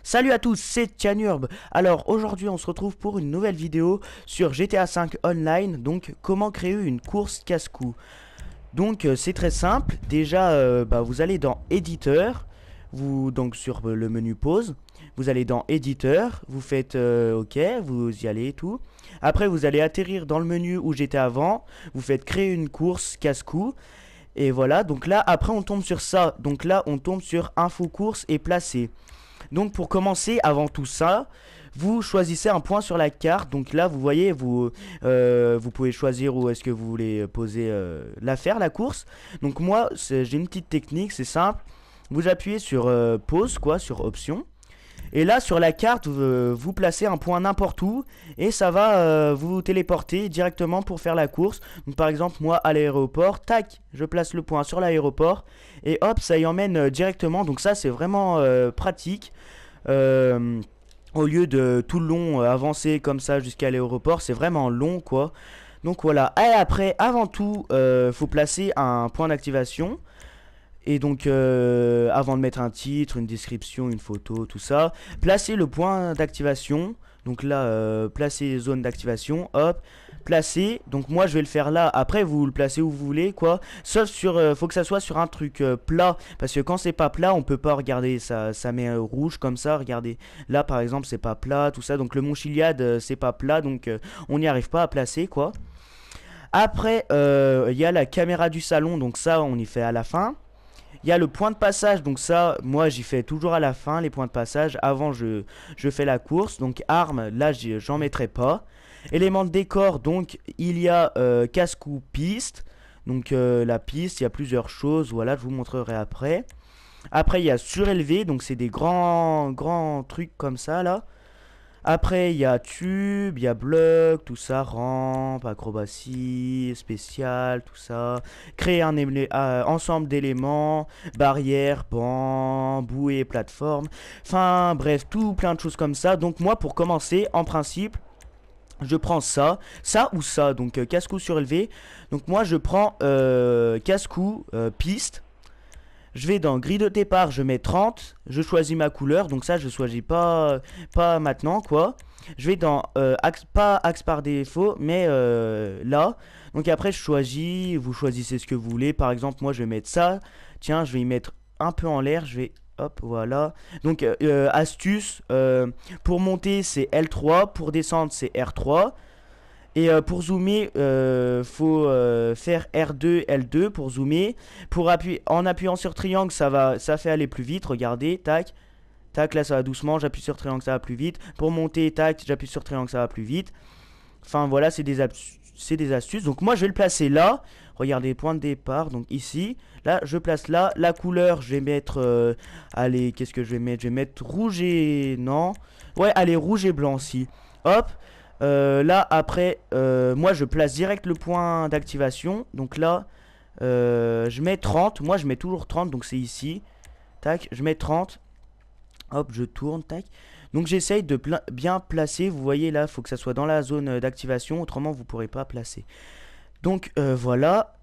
Salut à tous, c'est Tianurb. Alors aujourd'hui on se retrouve pour une nouvelle vidéo sur GTA 5 Online. Donc comment créer une course casse-cou. Donc c'est très simple. Déjà vous allez dans éditeur. Donc sur le menu pause. Vous allez dans éditeur. Vous faites OK, vous y allez et tout. Après vous allez atterrir dans le menu où j'étais avant. Vous faites créer une course casse-cou. Et voilà, donc là après on tombe sur ça. Donc là on tombe sur info course et placer. Donc pour commencer, avant tout ça, vous choisissez un point sur la carte. Donc là, vous voyez, vous pouvez choisir où est-ce que vous voulez poser la course. Donc moi, j'ai une petite technique, c'est simple. Vous appuyez sur pause, quoi, sur option. Et là, sur la carte, vous placez un point n'importe où. Et ça va vous téléporter directement pour faire la course. Donc par exemple, moi, à l'aéroport, tac, je place le point sur l'aéroport. Et hop, ça y emmène directement. Donc ça, c'est vraiment pratique. Au lieu de tout le long avancer comme ça jusqu'à l'aéroport, c'est vraiment long, quoi. Donc voilà. Et après, avant tout, faut placer un point d'activation. Et donc, avant de mettre un titre, une description, une photo, tout ça, placez le point d'activation. Donc là, placez zone d'activation, hop, placez. Donc moi, je vais le faire là. Après, vous le placez où vous voulez, quoi. Sauf sur, faut que ça soit sur un truc plat, parce que quand c'est pas plat, on peut pas regarder. Ça met rouge comme ça. Regardez, là par exemple, c'est pas plat, tout ça. Donc le Mont Chiliad, c'est pas plat, donc on n'y arrive pas à placer, quoi. Après, il y a la caméra du salon, donc ça, on y fait à la fin. Il y a le point de passage, donc ça, moi j'y fais toujours à la fin, les points de passage. Avant, je fais la course. Donc armes, là, j'en mettrai pas. Éléments de décor, donc il y a casse-cou piste. Donc la piste, il y a plusieurs choses. Voilà, je vous montrerai après. Après, il y a surélevé, donc c'est des grands trucs comme ça, là. Après, il y a tube, il y a bloc, tout ça, rampe, acrobatie, spécial, tout ça. Créer un ensemble d'éléments, barrière, banc, bouée, plateforme. Enfin, bref, tout plein de choses comme ça. Donc moi, pour commencer, en principe, je prends ça ou ça. Donc casse-cou surélevé. Donc moi, je prends casse-cou piste. Je vais dans grille de départ, je mets 30, je choisis ma couleur, donc ça je choisis pas maintenant, quoi. Je vais dans pas axe par défaut, mais là. Donc après je choisis, vous choisissez ce que vous voulez. Par exemple moi je vais mettre ça, tiens je vais y mettre un peu en l'air, je vais, hop voilà. Donc astuce, pour monter c'est L3, pour descendre c'est R3. Et pour zoomer, faut faire R2, L2 pour zoomer. En appuyant sur triangle, ça fait aller plus vite. Regardez, tac, tac, là ça va doucement. J'appuie sur triangle, ça va plus vite. Pour monter, tac, j'appuie sur triangle, ça va plus vite. Enfin voilà, c'est des astuces. Donc moi je vais le placer là. Regardez, point de départ, donc ici. Là, je place là. La couleur, je vais mettre... allez, qu'est-ce que je vais mettre? Je vais mettre rouge et... Non. Ouais, allez, rouge et blanc aussi. Hop. Là après moi je place direct le point d'activation. Donc là je mets 30. Moi je mets toujours 30, donc c'est ici. Tac, je mets 30. Hop, je tourne, tac. Donc j'essaye de bien placer. Vous voyez là, faut que ça soit dans la zone d'activation, autrement vous pourrez pas placer. Donc voilà.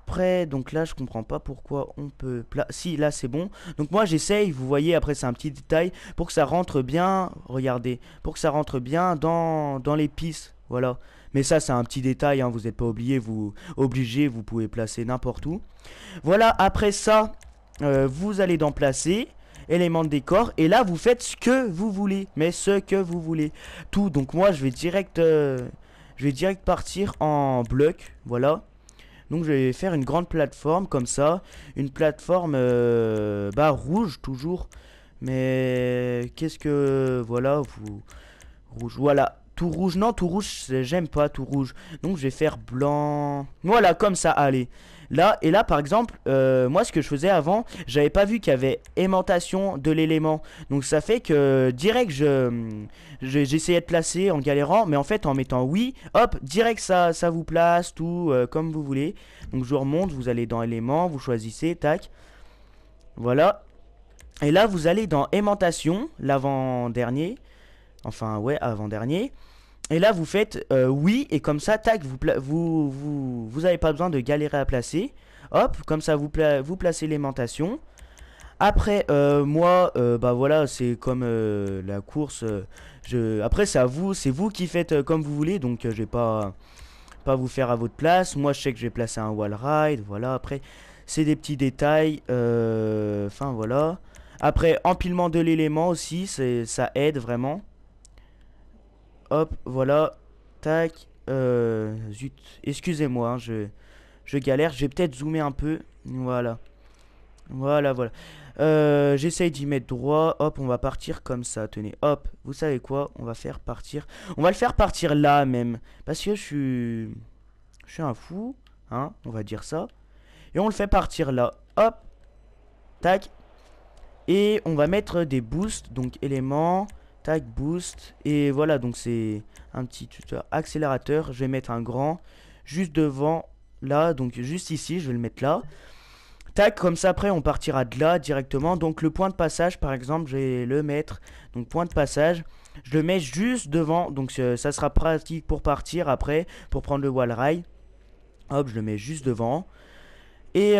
Après, donc là je comprends pas pourquoi on peut si là c'est bon. Donc moi j'essaye, vous voyez, après c'est un petit détail pour que ça rentre bien. Regardez, pour que ça rentre bien dans les pistes. Voilà. Mais ça c'est un petit détail, hein, vous n'êtes pas obligé, vous pouvez placer n'importe où. Voilà, après ça vous allez dans placer éléments de décor et là vous faites ce que vous voulez, mais ce que vous voulez tout. Donc moi je vais direct partir en bloc. Voilà. Donc je vais faire une grande plateforme comme ça. Une plateforme rouge toujours. Mais qu'est-ce que... Voilà, rouge. Voilà. Tout rouge. Non, tout rouge, j'aime pas tout rouge. Donc je vais faire blanc. Voilà, comme ça, allez. Là, et là par exemple, moi ce que je faisais avant, j'avais pas vu qu'il y avait aimantation de l'élément. Donc ça fait que direct j'essayais de placer en galérant, mais en fait en mettant oui, hop, direct ça vous place tout comme vous voulez. Donc je remonte, vous allez dans éléments, vous choisissez, tac. Voilà. Et là vous allez dans aimantation, l'avant-dernier. Enfin ouais, avant-dernier. Et là vous faites oui, et comme ça tac, vous avez pas besoin de galérer à placer. Hop, comme ça vous placez l'aimantation. Après, moi, bah voilà, c'est comme la course. Après, c'est vous qui faites comme vous voulez, donc je vais pas vous faire à votre place. Moi, je sais que j'ai placé un wall ride, voilà. Après, c'est des petits détails. Enfin, voilà. Après, empilement de l'élément aussi, ça aide vraiment. Hop, voilà. Tac. Zut. Excusez-moi, hein, je galère. Je vais peut-être zoomer un peu. Voilà. Voilà, voilà. J'essaye d'y mettre droit. Hop, on va partir comme ça. Tenez, hop. Vous savez quoi? On va faire partir. On va le faire partir là même. Parce que je suis un fou. Hein, on va dire ça. Et on le fait partir là. Hop. Tac. Et on va mettre des boosts. Donc éléments. Tac, boost. Et voilà, donc c'est un petit accélérateur. Je vais mettre un grand. Juste devant. Là, donc juste ici. Je vais le mettre là. Tac, comme ça après on partira de là directement. Donc le point de passage par exemple, je vais le mettre. Donc point de passage, je le mets juste devant. Donc ça sera pratique pour partir après, pour prendre le wall ride. Hop, je le mets juste devant. Et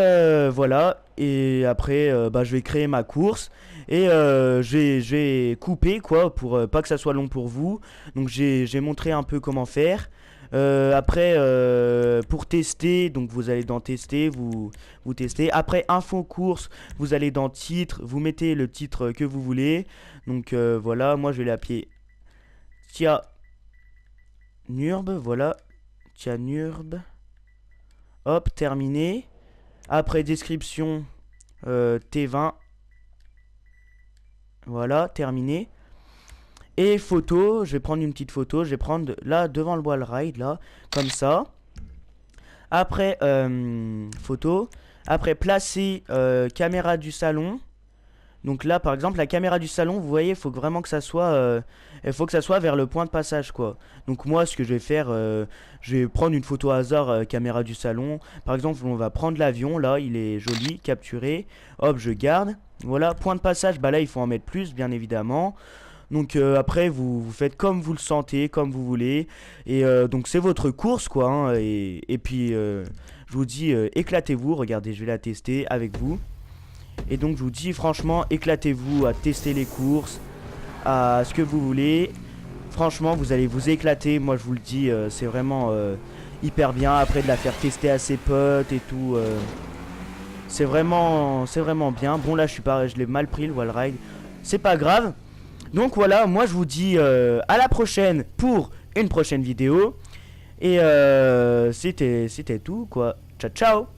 voilà. Et après, bah, je vais créer ma course. Et je vais couper quoi, pour pas que ça soit long pour vous. Donc j'ai montré un peu comment faire. Après, pour tester, donc vous allez dans tester, vous testez. Après, info course, vous allez dans titre, vous mettez le titre que vous voulez. Donc voilà, moi je vais l'appeler Tia Nurb, voilà. Tia Nurb. Hop, terminé. Après, description T20. Voilà, terminé. Et photo, je vais prendre une petite photo, je vais prendre là devant le wall ride, là, comme ça. Après, photo. Après, placer caméra du salon. Donc là, par exemple, la caméra du salon, vous voyez, il faut vraiment que ça soit, il faut que ça soit vers le point de passage, quoi. Donc moi, ce que je vais faire, je vais prendre une photo hasard caméra du salon. Par exemple, on va prendre l'avion, là, il est joli, capturé. Hop, je garde. Voilà, point de passage, bah là, il faut en mettre plus, bien évidemment. Donc après vous faites comme vous le sentez, comme vous voulez. Et donc c'est votre course quoi. Hein, et puis je vous dis éclatez-vous. Regardez, je vais la tester avec vous. Et donc je vous dis franchement éclatez-vous à tester les courses, à ce que vous voulez. Franchement vous allez vous éclater. Moi je vous le dis c'est vraiment hyper bien. Après de la faire tester à ses potes et tout. C'est vraiment bien. Bon là je l'ai mal pris le wall ride. C'est pas grave. Donc voilà, moi je vous dis à la prochaine pour une prochaine vidéo. Et c'était tout quoi. Ciao ciao.